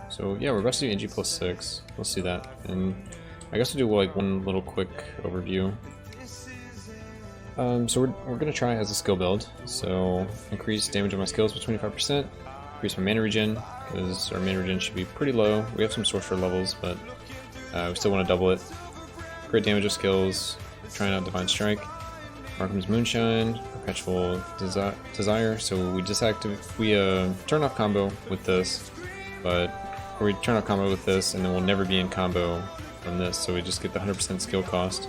So yeah, we're about to do NG+6. Let's do that, and I guess we'll do like one little quick overview. So we're gonna try as a skill build. So increase damage on my skills by 25%. Increase my mana regen because our mana regen should be pretty low. We have some sorcerer levels, but we still want to double it. Crit damage of skills. Trying out divine strike. Arkham's Moonshine, Perpetual Desire. So we turn off combo with this, or we turn off combo with this, and then we'll never be in combo from this. So we just get the 100% skill cost,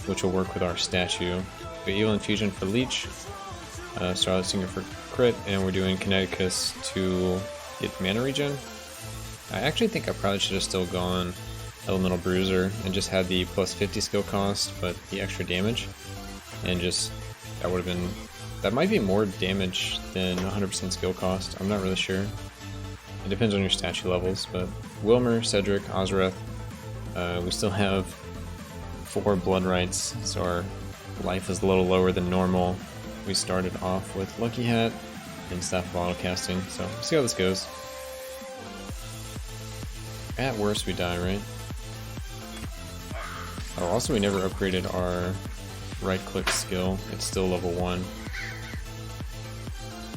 which will work with our statue. We Evil Infusion for Leech, Starlight Singer for crit, and we're doing Kineticus to get mana regen. I actually think I probably should have still gone Elemental Bruiser and just had the plus 50 skill cost, but the extra damage. And that might be more damage than 100% skill cost. I'm not really sure. It depends on your statue levels, but Wilmer, Cedric, Ozreth, we still have 4 blood rights, so our life is a little lower than normal. We started off with Lucky Hat and Staff of Autocasting, so we'll see how this goes. At worst we die, right? Oh, also we never upgraded our right-click skill. It's still level 1.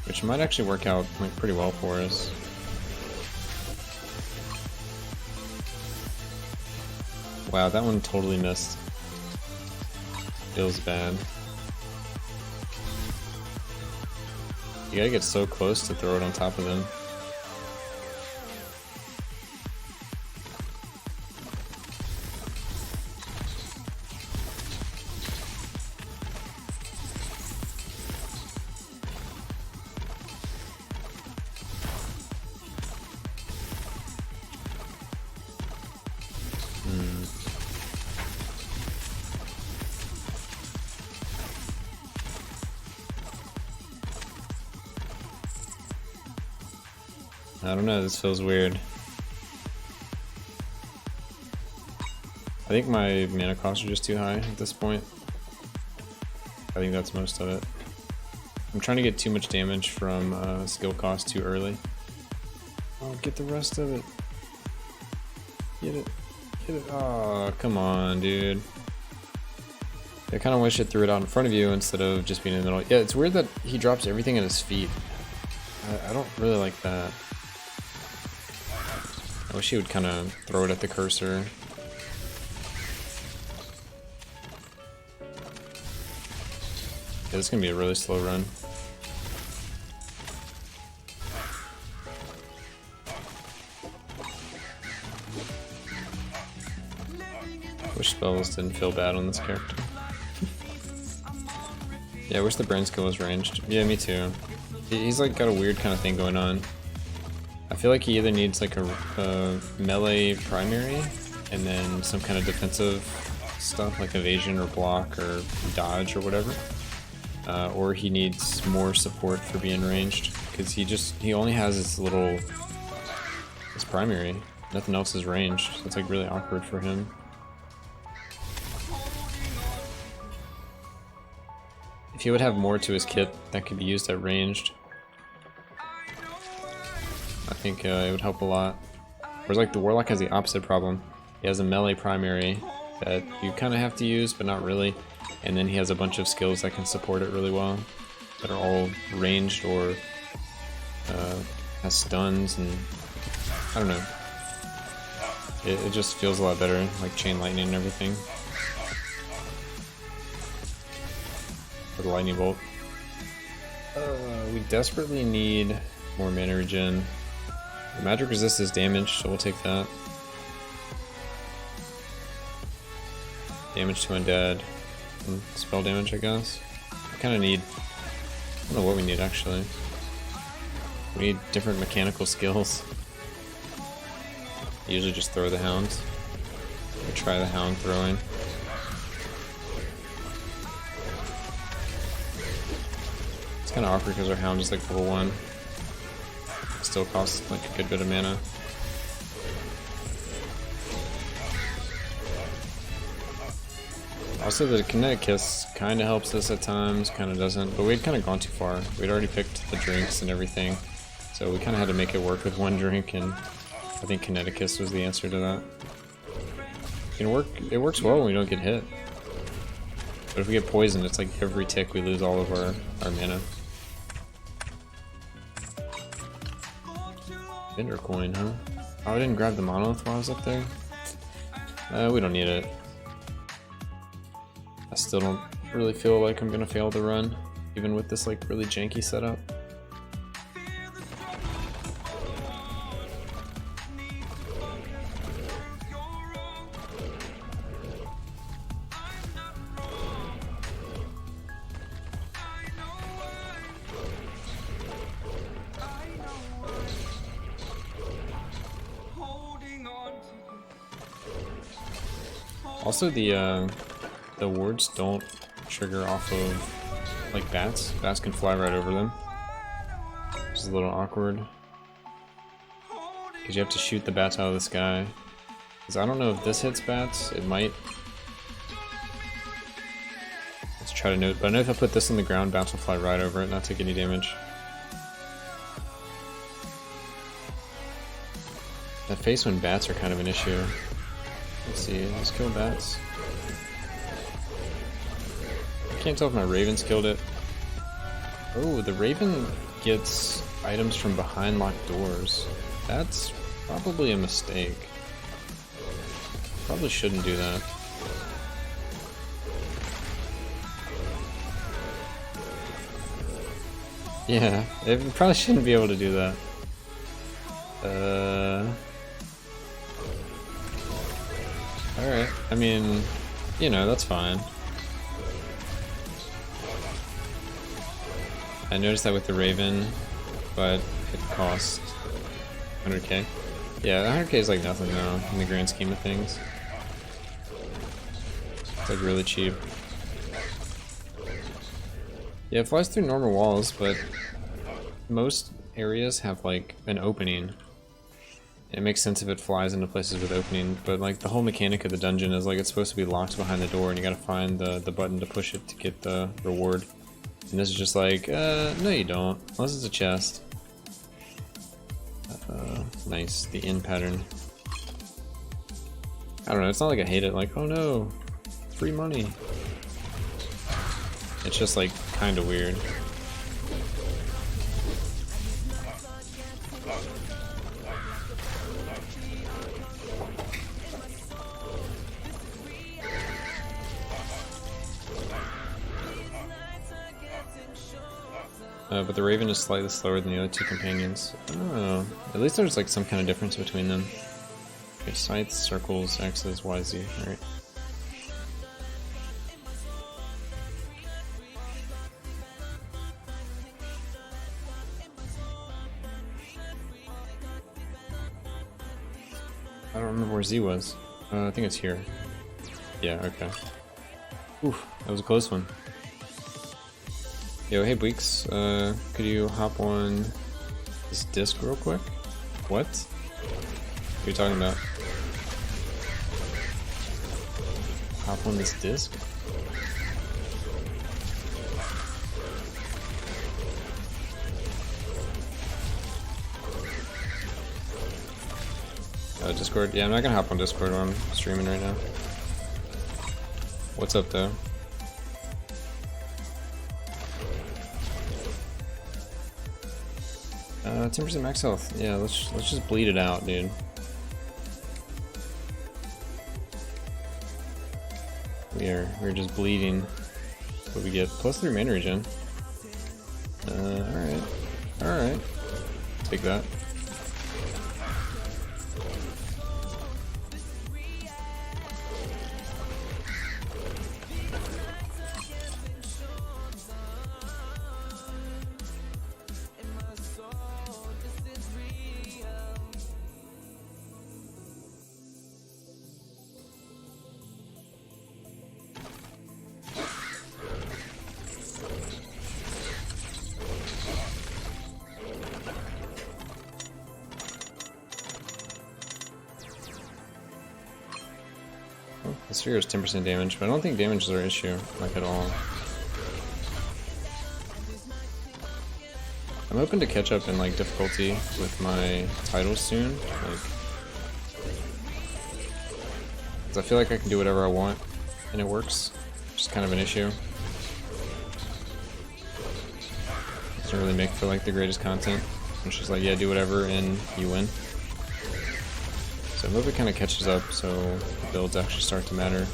Which might actually work out pretty well for us. Wow, that one totally missed. Feels bad. You gotta get so close to throw it on top of them. I don't know, this feels weird. I think my mana costs are just too high at this point. I think that's most of it. I'm trying to get too much damage from skill cost too early. Oh, get the rest of it. Get it. Get it. Oh, come on, dude. I kind of wish it threw it out in front of you instead of just being in the middle. Yeah, it's weird that he drops everything at his feet. I don't really like that. I wish he would kind of throw it at the cursor. Yeah, this is going to be a really slow run. Wish spells didn't feel bad on this character. Yeah, I wish the brain skill was ranged. Yeah, me too. He's like got a weird kind of thing going on. I feel like he either needs like a melee primary and then some kind of defensive stuff like evasion or block or dodge or whatever, or he needs more support for being ranged because he only has his primary. Nothing else is ranged, so it's like really awkward for him. If he would have more to his kit that could be used at ranged, I think it would help a lot. Whereas like the Warlock has the opposite problem. He has a melee primary that you kind of have to use, but not really. And then he has a bunch of skills that can support it really well, that are all ranged or has stuns, and I don't know. It just feels a lot better, like chain lightning and everything. For the lightning bolt. We desperately need more mana regen. The magic resist is damage, so we'll take that. Damage to undead. And spell damage, I guess. I kind of need... I don't know what we need, actually. We need different mechanical skills. I usually just throw the hounds. We try the hound throwing. It's kind of awkward because our hound is like level 1. Still costs like a good bit of mana. Also, the kinetic kiss kind of helps us at times, kind of doesn't, but we had kind of gone too far. We'd already picked the drinks and everything, So we kind of had to make it work with one drink, and I think Kineticus was the answer to that. It works well when we don't get hit. But if we get poisoned, it's like every tick we lose all of our mana. Vendor coin, huh? Oh, I didn't grab the monolith while I was up there? We don't need it. I still don't really feel like I'm gonna fail the run, even with this like really janky setup. Also, the wards don't trigger off of like bats. Bats can fly right over them, which is a little awkward because you have to shoot the bats out of the sky. Because I don't know if this hits bats. It might. Let's try to note. But I know if I put this on the ground, bats will fly right over it, not take any damage. That face when bats are kind of an issue. Let's see, let's kill bats. I can't tell if my ravens killed it. Oh, the raven gets items from behind locked doors. That's probably a mistake. Probably shouldn't do that. Yeah, it probably shouldn't be able to do that. Alright, I mean, you know, that's fine. I noticed that with the Raven, but it cost 100k. Yeah, 100k is like nothing now in the grand scheme of things. It's like really cheap. Yeah, it flies through normal walls, but most areas have like an opening. It makes sense if it flies into places with opening, but like the whole mechanic of the dungeon is like it's supposed to be locked behind the door and you gotta find the button to push it to get the reward. And this is just like, no you don't, unless it's a chest. Nice, the in pattern. I don't know, it's not like I hate it, like, oh no, free money. It's just like kinda weird. But the Raven is slightly slower than the other two companions. Oh, at least there's like some kind of difference between them. Okay, scythes, circles, X's, Y, Z. Alright. I don't remember where Z was. I think it's here. Yeah, okay. Oof, that was a close one. Yo, hey Bleaks, could you hop on this disc real quick? What? What are you talking about? Hop on this disc? Discord? Yeah, I'm not gonna hop on Discord while I'm streaming right now. What's up though? 10% max health. Yeah, let's just bleed it out, dude. We're just bleeding. What we get? +3 mana regen. Alright. Alright. Take that. This trigger is 10% damage, but I don't think damage is our issue, like at all. I I'm hoping to catch up in like difficulty with my titles soon, like, 'cause I feel like I can do whatever I want and it works, which is kind of an issue. Doesn't really make for like the greatest content. It's just like, yeah, do whatever and you win. So I hope it kind of catches up so the builds actually start to matter.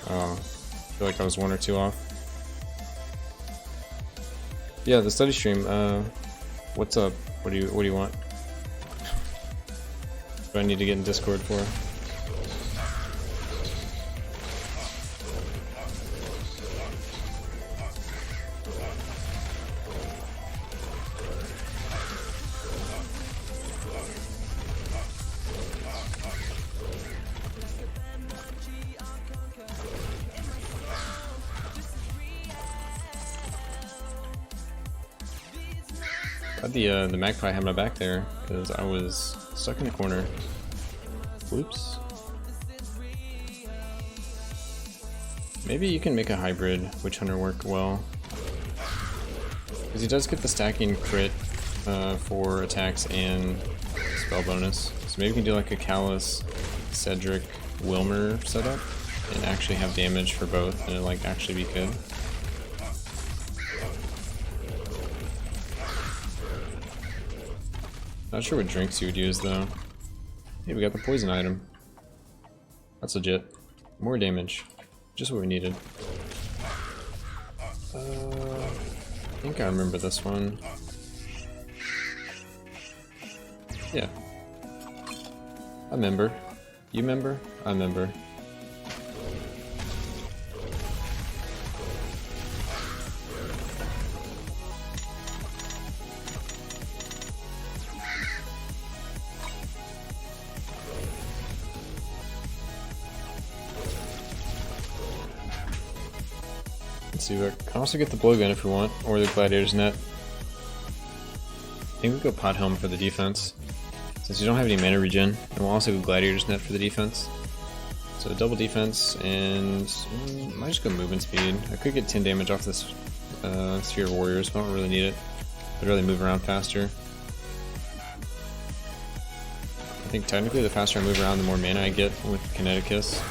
Oh, I feel like I was 1 or 2 off. Yeah, the study stream. What's up? What do you want? What do I need to get in Discord for? Glad the magpie had my back there, because I was stuck in the corner. Whoops. Maybe you can make a hybrid Witch Hunter work well. Because he does get the stacking crit for attacks and spell bonus. So maybe we can do like a Callus, Cedric, Wilmer setup and actually have damage for both and it like actually be good. Not sure what drinks you would use though. Hey, we got the poison item. That's legit. More damage. Just what we needed. I think I remember this one. Yeah. I remember. You remember? I remember. Let's see, we can also get the blowgun if we want, or the gladiator's net. I think we go pot helm for the defense, since you don't have any mana regen, and we'll also go gladiator's net for the defense. So double defense, and might just go movement speed. I could get 10 damage off this Sphere of Warriors, but I don't really need it. I'd rather move around faster. I think technically the faster I move around, the more mana I get with Kinetic Kiss.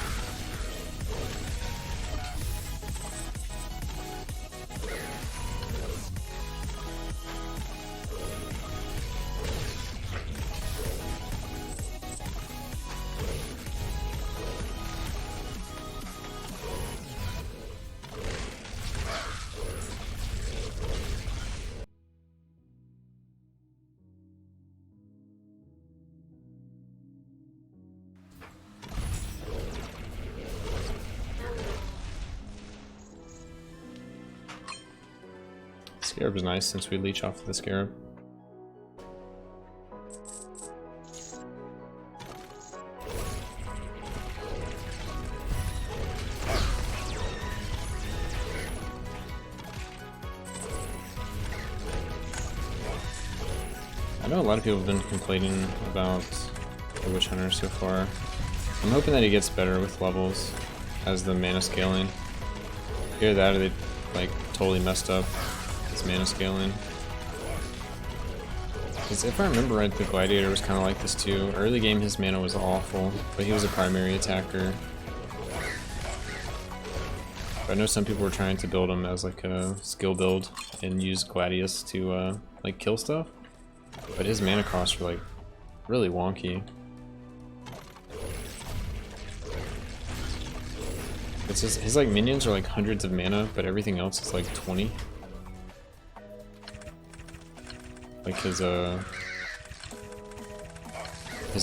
Scarab is nice since we leech off of the Scarab. I know a lot of people have been complaining about the Witch Hunter so far. I'm hoping that he gets better with levels as the mana scaling. Either that or they like totally messed up his mana scaling. Because if I remember right, the Gladiator was kind of like this too. Early game his mana was awful, but he was a primary attacker. But I know some people were trying to build him as like a skill build and use Gladius to like kill stuff. But his mana costs were like really wonky. It's just, his like minions are like hundreds of mana, but everything else is like 20. Like his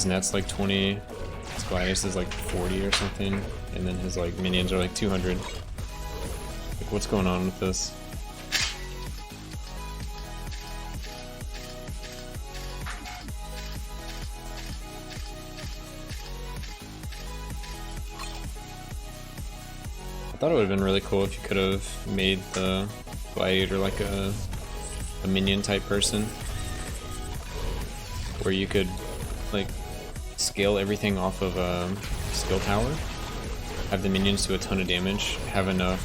net's like 20, his Gladius is like 40 or something, and then his like minions are like 200. Like what's going on with this? I thought it would have been really cool if you could have made the Gladiator like a a minion type person, where you could like scale everything off of a skill power, have the minions do a ton of damage, have enough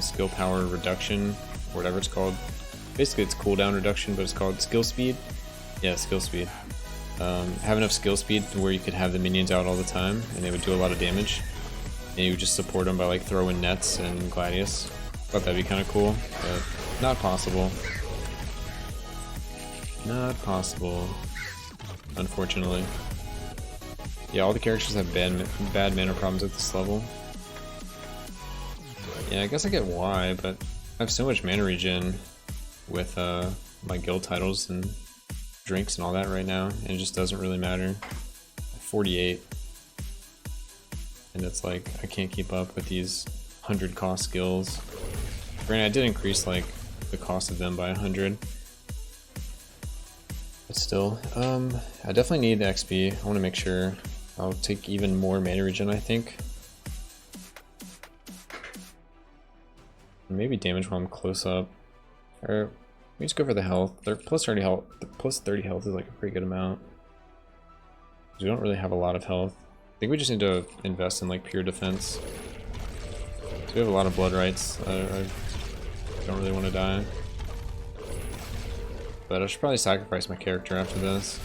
skill power reduction, or whatever it's called. Basically it's cooldown reduction, but it's called skill speed. Yeah, skill speed. Have enough skill speed to where you could have the minions out all the time and they would do a lot of damage. And you would just support them by like throwing nets and Gladius. Thought that'd be kind of cool, but not possible. Not possible, unfortunately. Yeah, all the characters have bad mana problems at this level. Yeah, I guess I get why, but I have so much mana regen with my guild titles and drinks and all that right now, and it just doesn't really matter. 48. And it's like, I can't keep up with these 100 cost skills. Granted, I did increase like the cost of them by 100. But still, I definitely need the XP. I want to make sure I'll take even more mana regen, I think. Maybe damage while I'm close up. Or let me just go for the health. Their plus 30 health. The plus 30 health is like a pretty good amount. We don't really have a lot of health. I think we just need to invest in like pure defense. So we have a lot of blood rights. I don't really want to die. But I should probably sacrifice my character after this.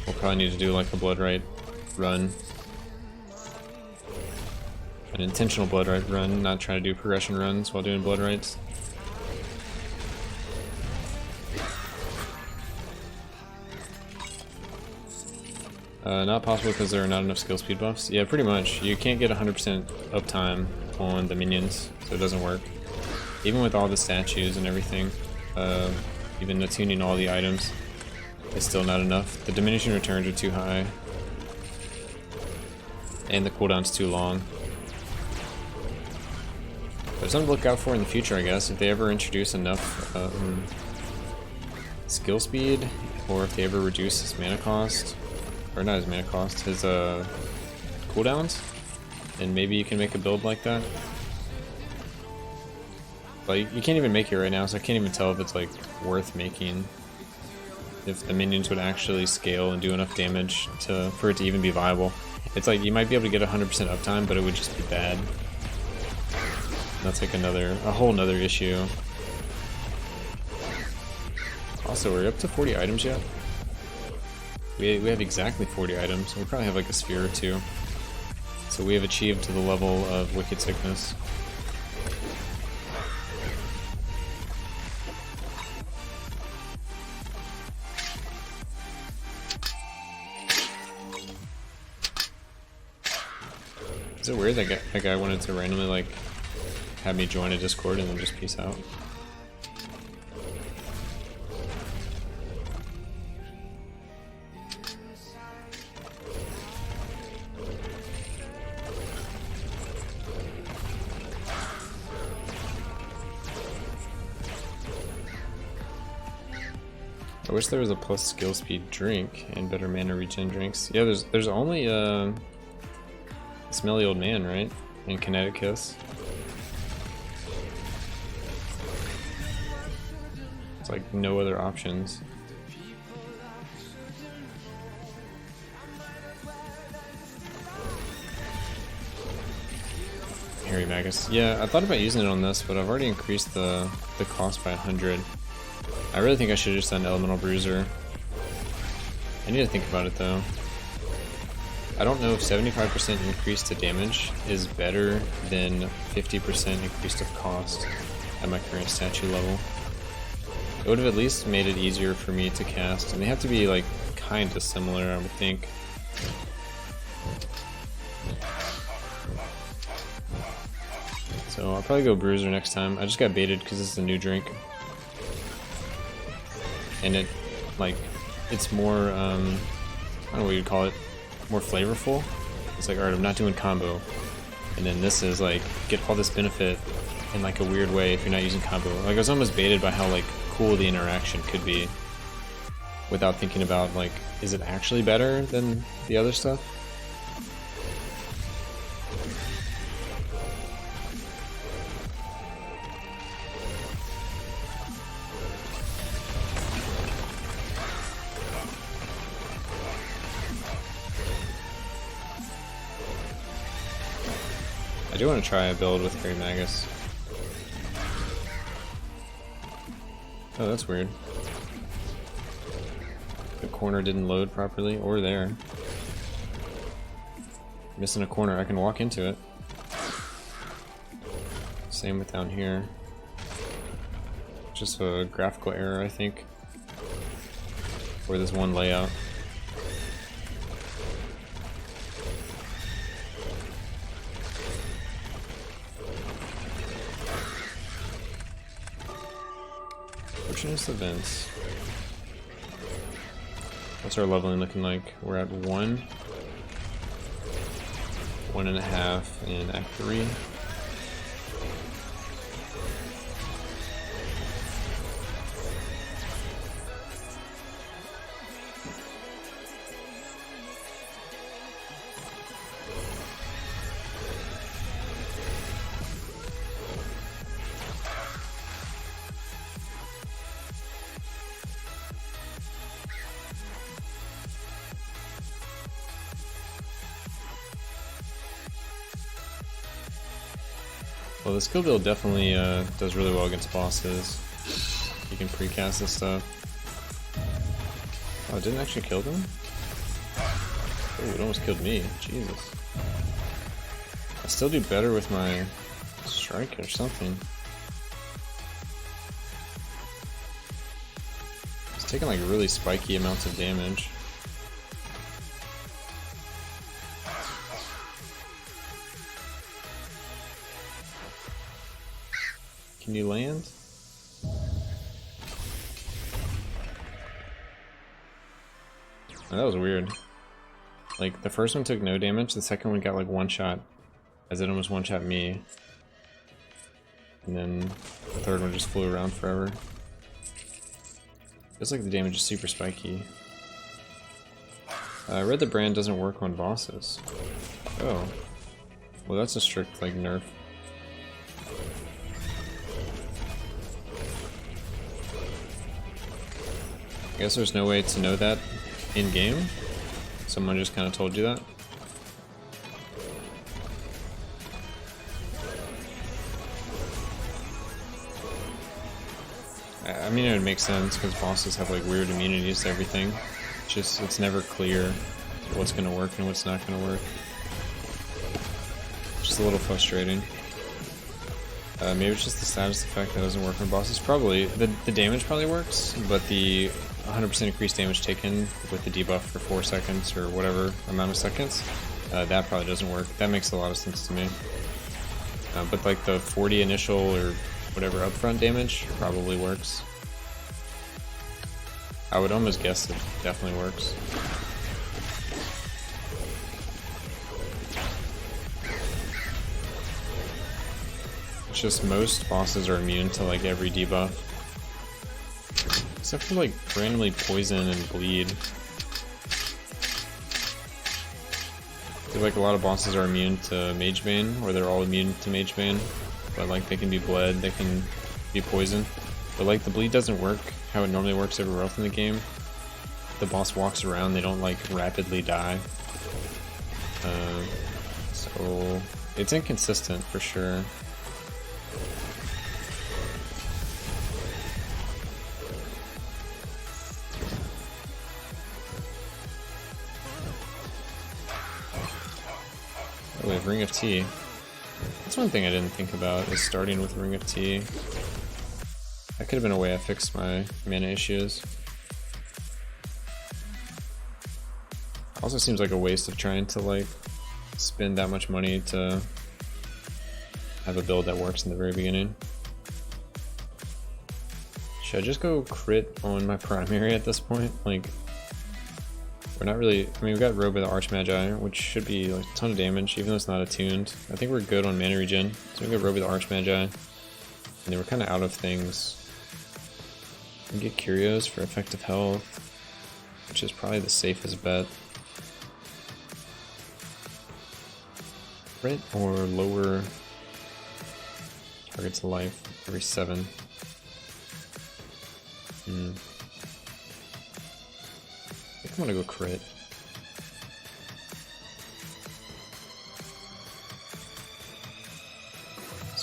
We'll probably need to do like a blood right run. An intentional blood right run, not try to do progression runs while doing blood rights. Not possible because there are not enough skill speed buffs. Yeah, pretty much. You can't get 100% uptime on the minions, so it doesn't work. Even with all the statues and everything, even attuning all the items, it's still not enough. The diminishing returns are too high, and the cooldown's too long. There's something to look out for in the future, I guess, if they ever introduce enough skill speed, or if they ever reduce his mana cost, or not his mana cost, his cooldowns, and maybe you can make a build like that. But you can't even make it right now, so I can't even tell if it's like worth making. If the minions would actually scale and do enough damage for it to even be viable. It's like you might be able to get 100% uptime, but it would just be bad. That's like a whole nother issue. Also, we're up to 40 items yet. We have exactly 40 items. We probably have like a sphere or two. So we have achieved to the level of Wicked Sickness. Is it weird that guy wanted to randomly like have me join a Discord and then just peace out? I wish there was a plus skill speed drink and better mana regen drinks. Yeah, there's only Smelly Old Man, right? And Kinetic Kiss. It's like no other options. Harry Magus. Yeah, I thought about using it on this, but I've already increased the cost by 100. I really think I should have just done Elemental Bruiser. I need to think about it though. I don't know if 75% increase to damage is better than 50% increase to cost at my current statue level. It would have at least made it easier for me to cast, and they have to be like kinda similar, I would think. So I'll probably go Bruiser next time. I just got baited because this is a new drink. And it's more, I don't know what you'd call it, more flavorful. It's like, alright, I'm not doing combo. And then this is like, get all this benefit in like a weird way if you're not using combo. Like I was almost baited by how like cool the interaction could be without thinking about like, is it actually better than the other stuff? do want to try a build with Great Magus. Oh, that's weird. The corner didn't load properly, or there. Missing a corner, I can walk into it. Same with down here. Just a graphical error, I think, for this one layout. Fortuneous events. What's our leveling looking like? We're at 1, 1.5 in Act 3. Well, the skill build definitely does really well against bosses. You can precast this stuff. Oh, it didn't actually kill them? Oh, it almost killed me. Jesus. I still do better with my strike or something. It's taking like really spiky amounts of damage. Can you land? Oh, that was weird. Like, the first one took no damage, the second one got like one shot, as it almost one-shot me. And then the third one just flew around forever. Feels like the damage is super spiky. I read the brand doesn't work on bosses. Oh. Well, that's a strict, like, nerf. I guess there's no way to know that in-game? Someone just kind of told you that? I mean, it would make sense, because bosses have like weird immunities to everything. It's never clear what's going to work and what's not going to work. Just a little frustrating. Maybe it's just the status effect that doesn't work on bosses. Probably. The damage probably works, but the 100% increased damage taken with the debuff for 4 seconds or whatever amount of seconds, that probably doesn't work. That makes a lot of sense to me. But like the 40 initial or whatever upfront damage probably works. I would almost guess it definitely works. It's just most bosses are immune to like every debuff. Except for like randomly poison and bleed. I feel like a lot of bosses are immune to Mage Bane, or they're all immune to Mage Bane. But like they can be bled, they can be poisoned. But like the bleed doesn't work how it normally works everywhere else in the game. The boss walks around, they don't like rapidly die. So it's inconsistent for sure. Oh, we have Ring of Tea. That's one thing I didn't think about, is starting with Ring of Tea. That could have been a way I fixed my mana issues. Also seems like a waste of trying to like spend that much money to have a build that works in the very beginning. Should I just go crit on my primary at this point? Like, we're not really, I mean, we got Robe of the Archmagi, which should be like a ton of damage, even though it's not attuned. I think we're good on mana regen. So we got Robe of the Archmagi. And then we're kind of out of things. We can get Curios for effective health, which is probably the safest bet. Crit or lower target's life every 7. I think I'm gonna go crit.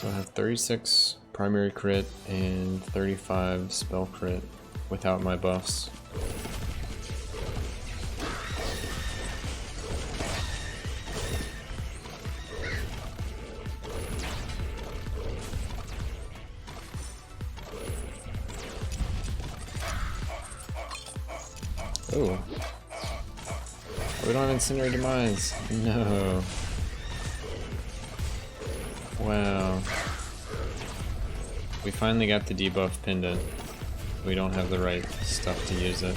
So I have 36 primary crit and 35 spell crit without my buffs. Oh. We don't have Incinerate Demise. No. Wow. We finally got the debuff pendant. We don't have the right stuff to use it.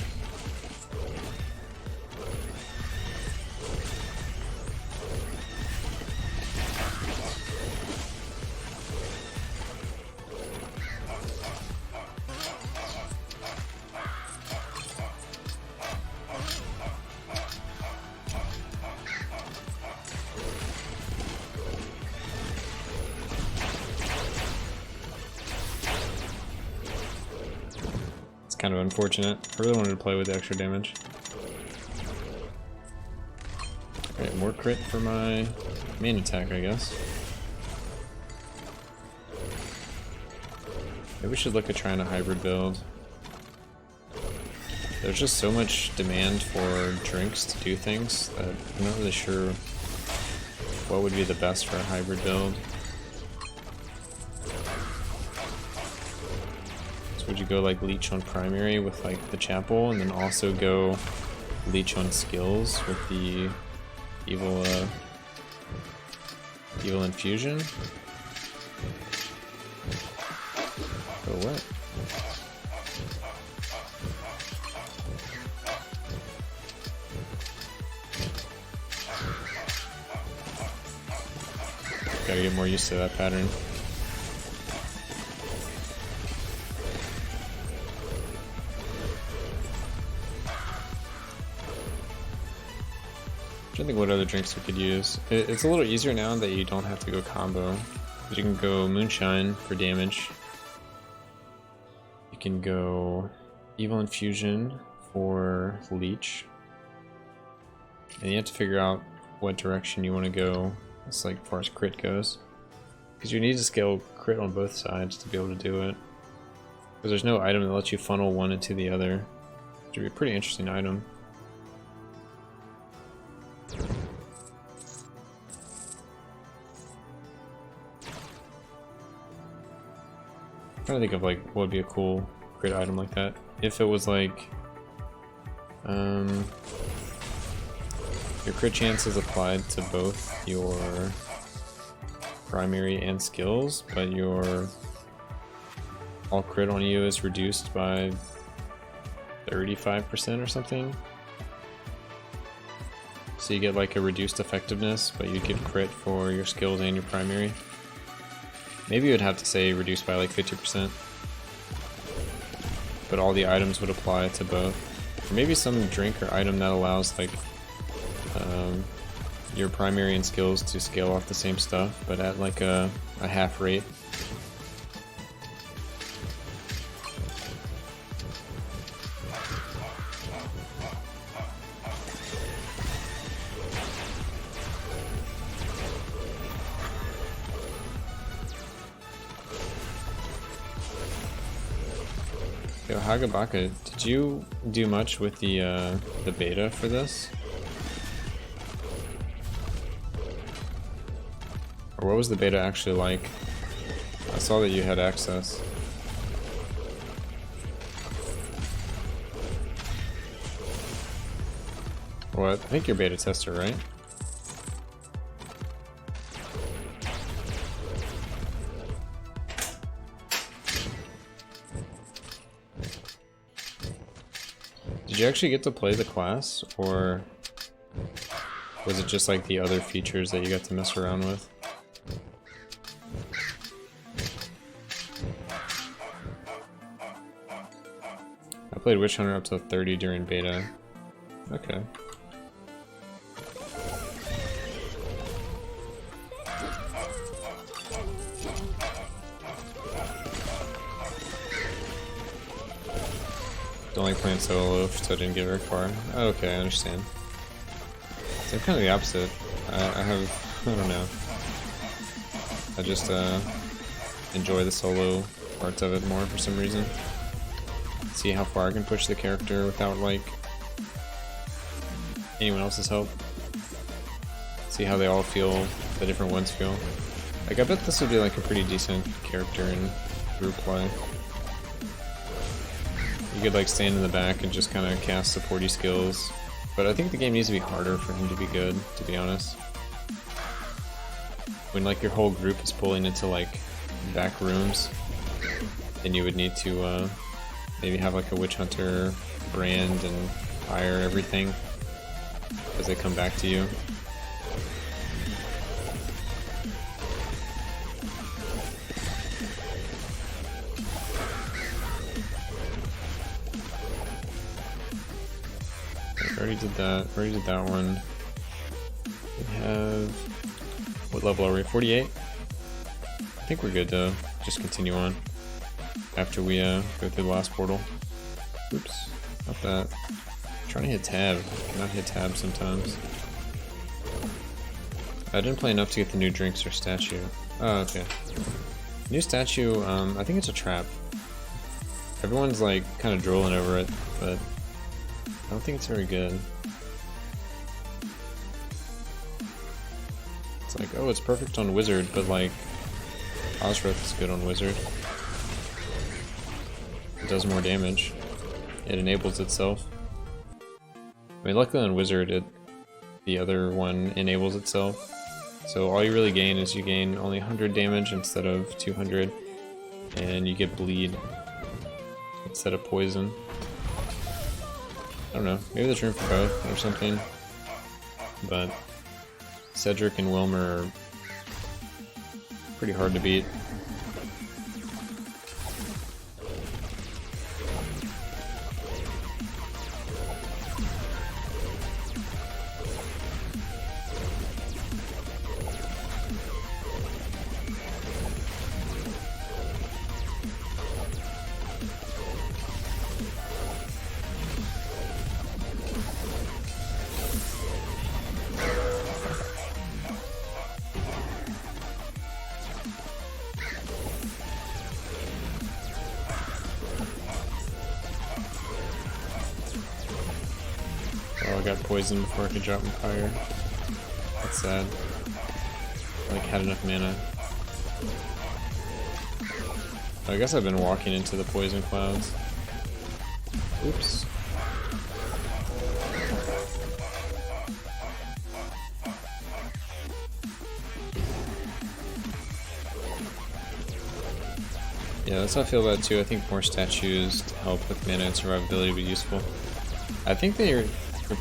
Kind of unfortunate. I really wanted to play with the extra damage. Alright, more crit for my main attack, I guess. Maybe we should look at trying a hybrid build. There's just so much demand for drinks to do things that I'm not really sure what would be the best for a hybrid build. Would you go like leech on primary with like the chapel, and then also go leech on skills with the evil infusion? Or what? Gotta get more used to that pattern. I think what other drinks we could use. It's a little easier now that you don't have to go combo. You can go Moonshine for damage. You can go Evil Infusion for Leech. And you have to figure out what direction you want to go as like far as crit goes. Because you need to scale crit on both sides to be able to do it. Because there's no item that lets you funnel one into the other. Which would be a pretty interesting item. I'm trying to think of like what would be a cool crit item like that. If it was like your crit chance is applied to both your primary and skills, but your all crit on you is reduced by 35% or something. So you get like a reduced effectiveness, but you get crit for your skills and your primary. Maybe you would have to say reduced by like 50%. But all the items would apply to both. Or maybe some drink or item that allows like your primary and skills to scale off the same stuff, but at like a half rate. Yo, Hagabaka, did you do much with the beta for this? Or what was the beta actually like? I saw that you had access. What? I think you're beta tester, right? Did you actually get to play the class, or was it just like the other features that you got to mess around with? I played Witch Hunter up to 30 during beta. Okay. Don't like playing solo, so I didn't get very far. Okay, I understand. So I'm kind of the opposite. I don't know. I just enjoy the solo parts of it more for some reason. See how far I can push the character without like anyone else's help. See how they all feel, the different ones feel. Like I bet this would be like a pretty decent character in group play. You could like stand in the back and just kind of cast supporty skills. But I think the game needs to be harder for him to be good, to be honest. When like your whole group is pulling into like back rooms, then you would need to maybe have like a witch hunter brand and fire everything as they come back to you. Already did that one. We have, what level are we? 48? I think we're good to just continue on after we go through the last portal. Oops, not that. I'm trying to hit tab. I cannot hit tab sometimes. I didn't play enough to get the new drinks or statue. Oh, okay. New statue, I think it's a trap. Everyone's like kind of drooling over it, but I don't think it's very good. It's like, oh, it's perfect on Wizard, but like, Osrith is good on Wizard. It does more damage. It enables itself. I mean, luckily on Wizard, the other one enables itself. So all you really gain is you gain only 100 damage instead of 200, and you get bleed instead of poison. I don't know, maybe there's room for both or something, but Cedric and Wilmer are pretty hard to beat. I got poisoned before I could drop my fire. That's sad. I like had enough mana. I guess I've been walking into the poison clouds. Oops. Yeah, that's how I feel about it too. I think more statues to help with mana and survivability would be useful. I think they're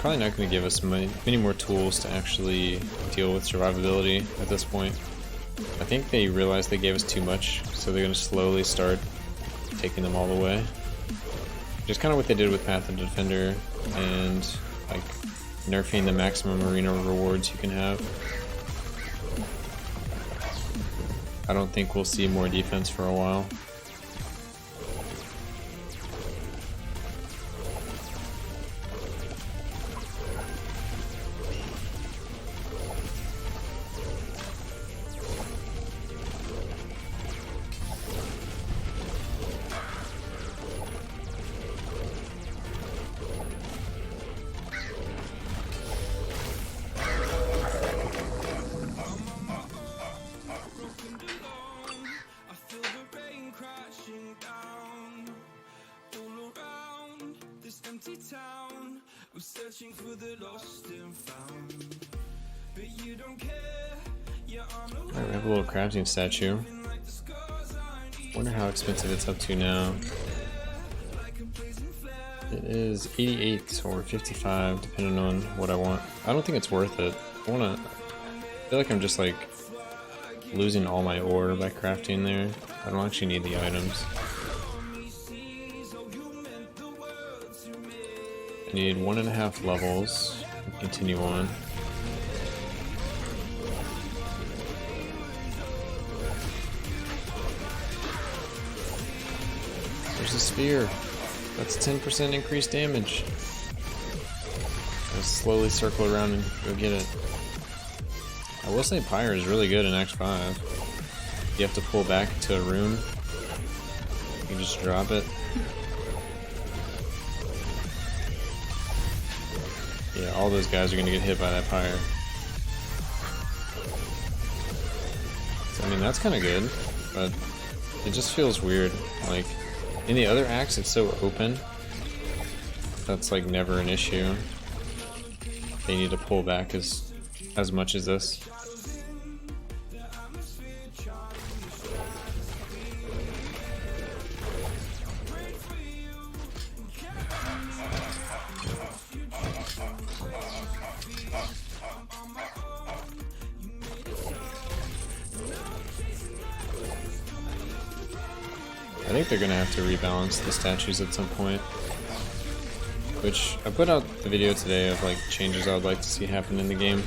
probably not going to give us many more tools to actually deal with survivability at this point. I think they realized they gave us too much, so they're going to slowly start taking them all away. Just kind of what they did with Path of the Defender and like nerfing the maximum arena rewards you can have. I don't think we'll see more defense for a while. I'm searching for the lost and found, but you don't care. Alright, we have a little crafting statue. Wonder how expensive it's up to now. It is 88 or 55, depending on what I want. I don't think it's worth it. I feel like I'm just like losing all my ore by crafting there. I don't actually need the items. I need 1.5 levels to continue on. There's a sphere. That's 10% increased damage. I'll slowly circle around and go get it. I will say Pyre is really good in Act 5. you have to pull back to a room, you can just drop it. Yeah, all those guys are gonna get hit by that pyre. So, I mean, that's kind of good, but it just feels weird. Like, in the other acts, it's so open. That's like never an issue. They need to pull back as much as this. I think they're gonna have to rebalance the statues at some point. Which, I put out the video today of like changes I would like to see happen in the game.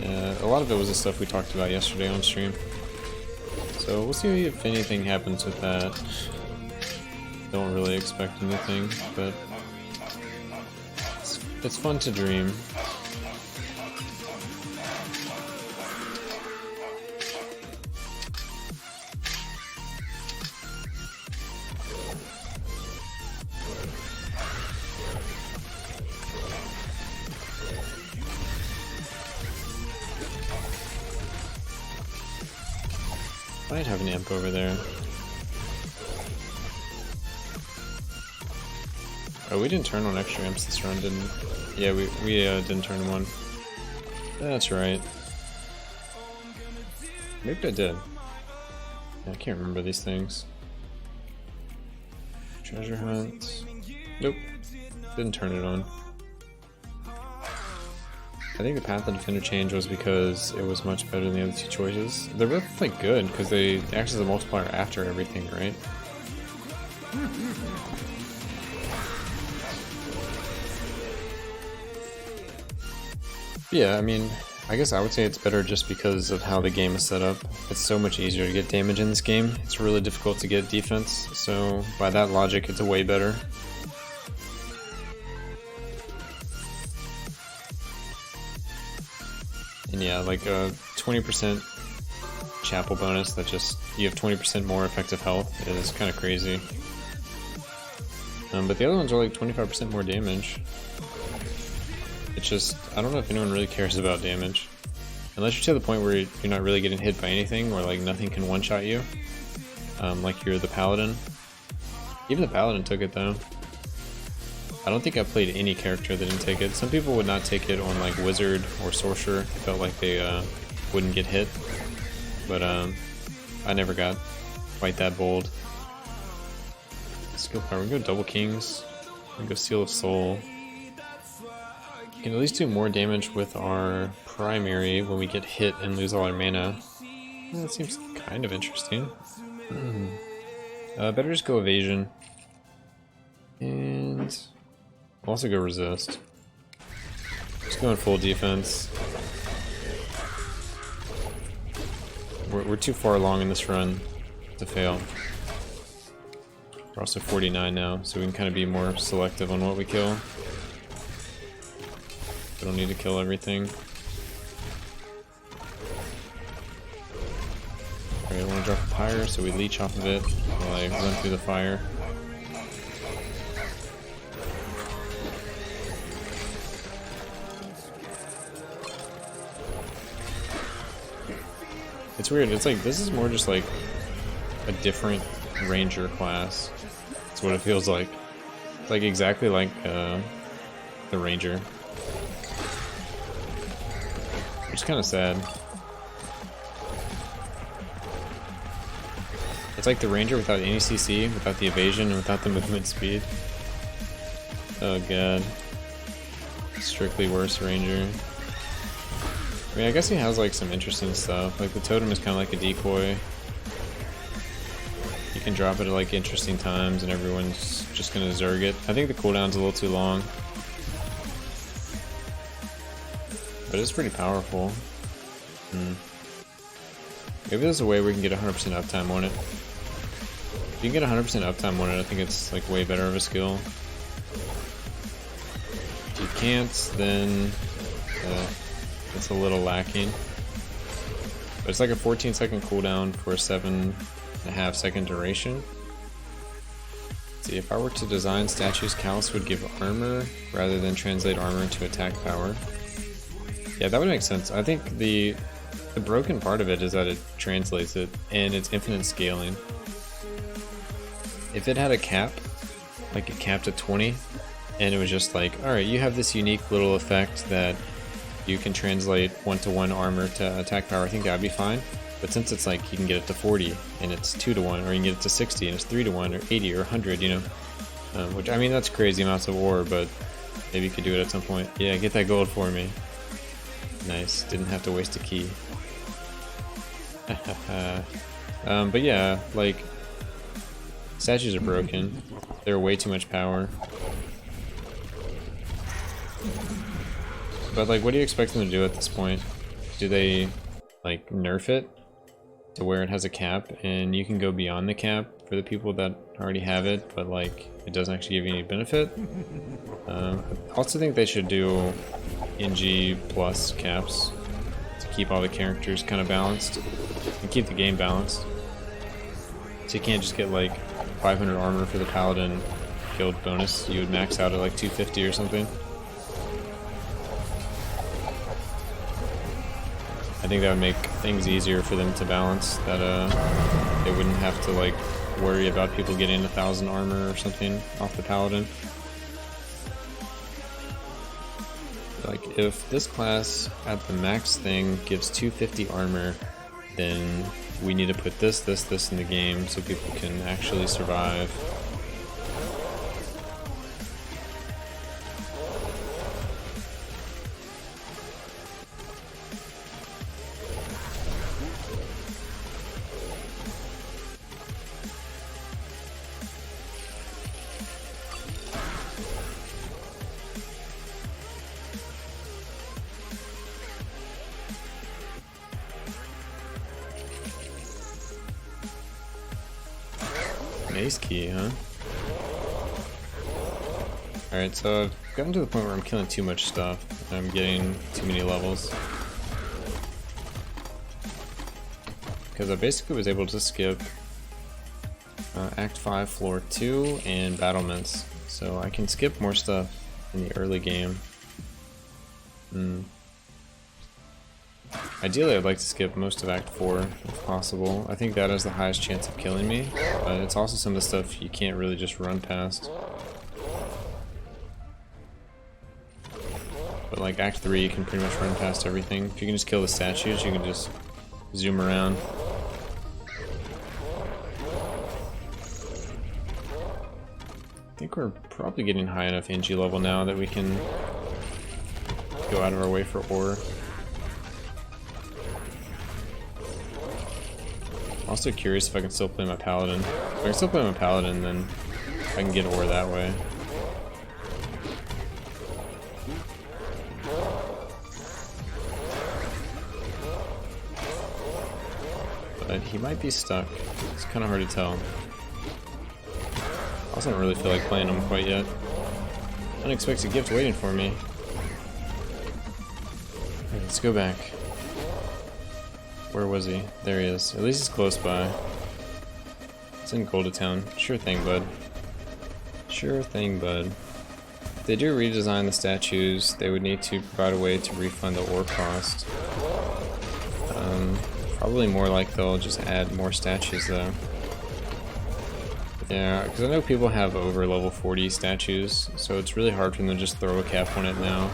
A lot of it was the stuff we talked about yesterday on stream. So we'll see if anything happens with that. Don't really expect anything, but it's fun to dream. Might have an imp over there. Oh, we didn't turn on extra imps this run, didn't we? Yeah, we didn't turn them on. That's right. Maybe I did. Yeah, I can't remember these things. Treasure hunt. Nope. Didn't turn it on. I think the Path of Defender change was because it was much better than the other two choices. They're both like good because they act as a multiplier after everything, right? Yeah, I mean, I guess I would say it's better just because of how the game is set up. It's so much easier to get damage in this game. It's really difficult to get defense, so by that logic, it's way better. And yeah, like a 20% chapel bonus that just, you have 20% more effective health is kind of crazy. But the other ones are like 25% more damage. It's just, I don't know if anyone really cares about damage. Unless you're to the point where you're not really getting hit by anything, or like nothing can one-shot you. Like you're the paladin. Even the paladin took it though. I don't think I played any character that didn't take it. Some people would not take it on like wizard or sorcerer. It felt like they wouldn't get hit. But I never got quite that bold. Skill power, we can go double kings. We can go seal of soul. We can at least do more damage with our primary when we get hit and lose all our mana. Well, that seems kind of interesting. Better just go evasion. And I'll also go resist. Just going full defense. We're too far along in this run to fail. We're also 49 now, so we can kind of be more selective on what we kill. We don't need to kill everything. Alright, I want to drop a pyre, so we leech off of it while I run through the fire. It's weird, it's like, this is more just like a different ranger class. That's what it feels like. It's like exactly like the ranger. Which is kind of sad. It's like the ranger without any CC, without the evasion, and without the movement speed. Oh god. Strictly worse ranger. I mean, I guess he has like some interesting stuff. Like the totem is kind of like a decoy. You can drop it at like interesting times and everyone's just gonna zerg it. I think the cooldown's a little too long. But it's pretty powerful. Maybe there's a way we can get 100% uptime on it. If you can get 100% uptime on it, I think it's like way better of a skill. If you can't, then it's a little lacking. But it's like a 14-second cooldown for a 7.5-second duration. See, if I were to design statues, Callus would give armor rather than translate armor into attack power. Yeah, that would make sense. I think the broken part of it is that it translates it, and it's infinite scaling. If it had a cap, like it capped at 20, and it was just like, alright, you have this unique little effect that you can translate 1-to-1 armor to attack power, I think that'd be fine. But since it's like you can get it to 40 and it's 2-to-1, or you can get it to 60 and it's 3-to-1, or 80 or 100, you know, which I mean that's crazy amounts of ore, but maybe you could do it at some point. Yeah, get that gold for me. Nice, didn't have to waste a key. But yeah, like statues are broken. They're way too much power. But like, what do you expect them to do at this point? Do they like nerf it to where it has a cap and you can go beyond the cap for the people that already have it, but like it doesn't actually give you any benefit? I also think they should do NG+ caps to keep all the characters kind of balanced and keep the game balanced. So you can't just get like 500 armor for the paladin guild bonus. You would max out at like 250 or something. I think that would make things easier for them to balance, that they wouldn't have to like worry about people getting 1,000 armor or something off the paladin. Like if this class at the max thing gives 250 armor, then we need to put this in the game so people can actually survive. Ace key, huh? Alright, so I've gotten to the point where I'm killing too much stuff. I'm getting too many levels. Because I basically was able to skip Act 5, Floor 2, and battlements. So I can skip more stuff in the early game. Ideally, I'd like to skip most of Act 4 if possible. I think that has the highest chance of killing me, but it's also some of the stuff you can't really just run past. But like Act 3, you can pretty much run past everything. If you can just kill the statues, you can just zoom around. I think we're probably getting high enough NG level now that we can go out of our way for ore. Also curious if I can still play my paladin. If I can still play my paladin, then I can get ore that way. But he might be stuck. It's kind of hard to tell. I also don't really feel like playing him quite yet. Unexpected gift waiting for me. Okay, let's go back. Where was he? There he is. At least he's close by. It's in Golda Town. Sure thing, bud. Sure thing, bud. If they do redesign the statues, they would need to provide a way to refund the ore cost. Probably more like they'll just add more statues though. Yeah, because I know people have over level 40 statues, so it's really hard for them to just throw a cap on it now.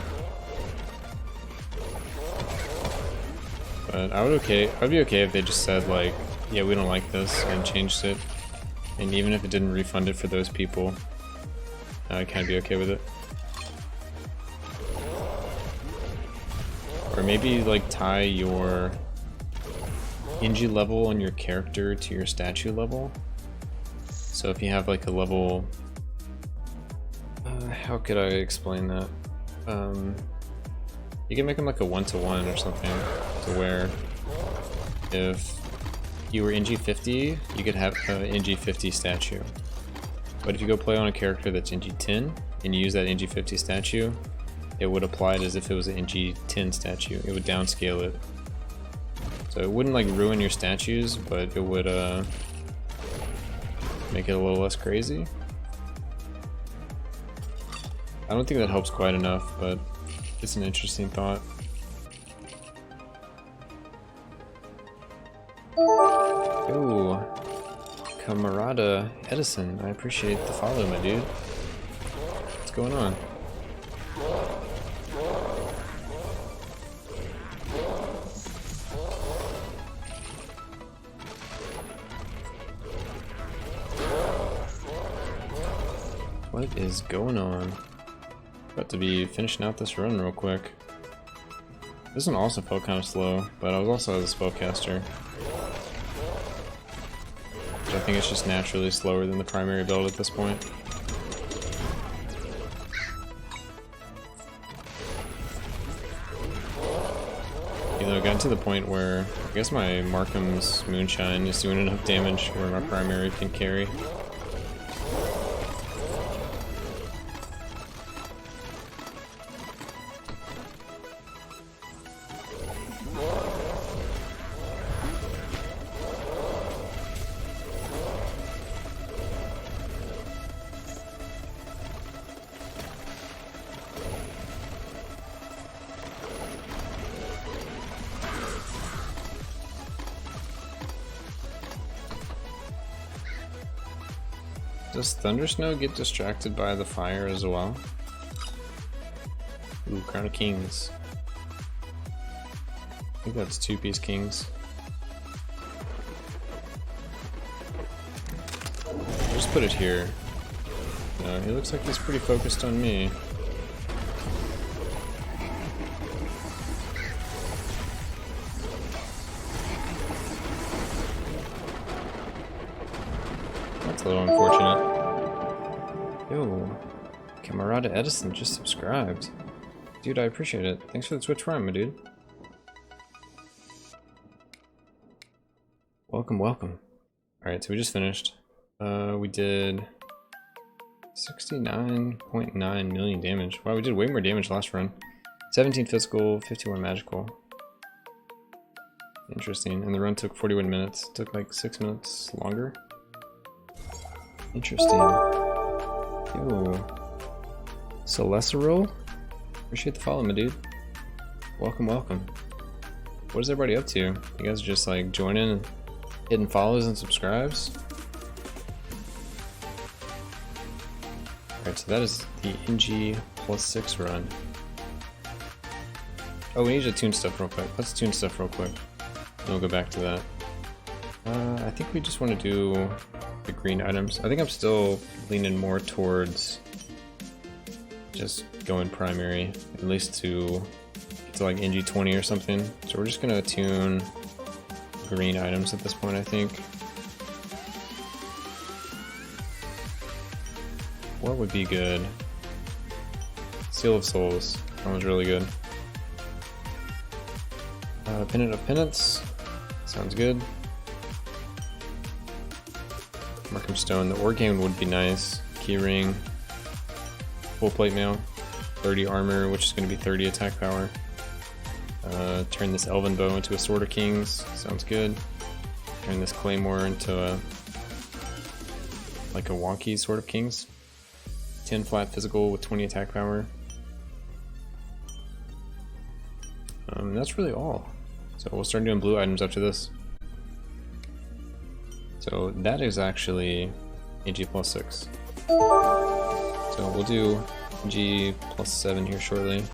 But I'd be okay if they just said like, yeah, we don't like this, and changed it. And even if it didn't refund it for those people, I'd kind of be okay with it. Or maybe like tie your NG level on your character to your statue level. So if you have like a level, how could I explain that? You can make them like a 1-to-1 or something, to where if you were NG50, you could have an NG50 statue. But if you go play on a character that's NG10 and you use that NG50 statue, it would apply it as if it was an NG10 statue. It would downscale it. So it wouldn't like ruin your statues, but it would make it a little less crazy. I don't think that helps quite enough, but it's an interesting thought. Ooh, Camarada Edison, I appreciate the follow, my dude. What's going on? What is going on? About to be finishing out this run real quick. This one also felt kind of slow, but I was also as a spellcaster. Which I think it's just naturally slower than the primary build at this point. You know, it got to the point where I guess my Markham's Moonshine is doing enough damage where my primary can carry. Does Thundersnow get distracted by the fire as well? Ooh, Crown of Kings. I think that's 2-piece kings. I'll just put it here. No, he looks like he's pretty focused on me. That's a little unfortunate. Yo, Camarada Edison just subscribed. Dude, I appreciate it. Thanks for the Twitch Prime, my dude. Welcome, welcome. Alright, so we just finished. We did 69.9 million damage. Wow, we did way more damage last run. 17 physical, 51 magical. Interesting. And the run took 41 minutes. It took like 6 minutes longer. Interesting. Yo. Celestial? Appreciate the follow, my dude. Welcome, welcome. What is everybody up to? You guys are just like joining and hitting follows and subscribes? Alright, so that is the NG+6 run. Oh, we need to tune stuff real quick. Let's tune stuff real quick. And we'll go back to that. I think we just want to do the green items. I think I'm still leaning more towards just going primary, at least to like NG20 or something. So we're just gonna tune green items at this point, I think. What would be good? Seal of Souls. That one's really good. Pennant of Penance. Sounds good. Markham Stone. The Organe would be nice. Keyring. Full plate mail. 30 armor, which is going to be 30 attack power. Turn this Elven Bow into a Sword of Kings. Sounds good. Turn this Claymore into a like a wonky Sword of Kings. 10 flat physical with 20 attack power. That's really all. So we'll start doing blue items after this. So that is actually NG+6. So we'll do NG+7 here shortly.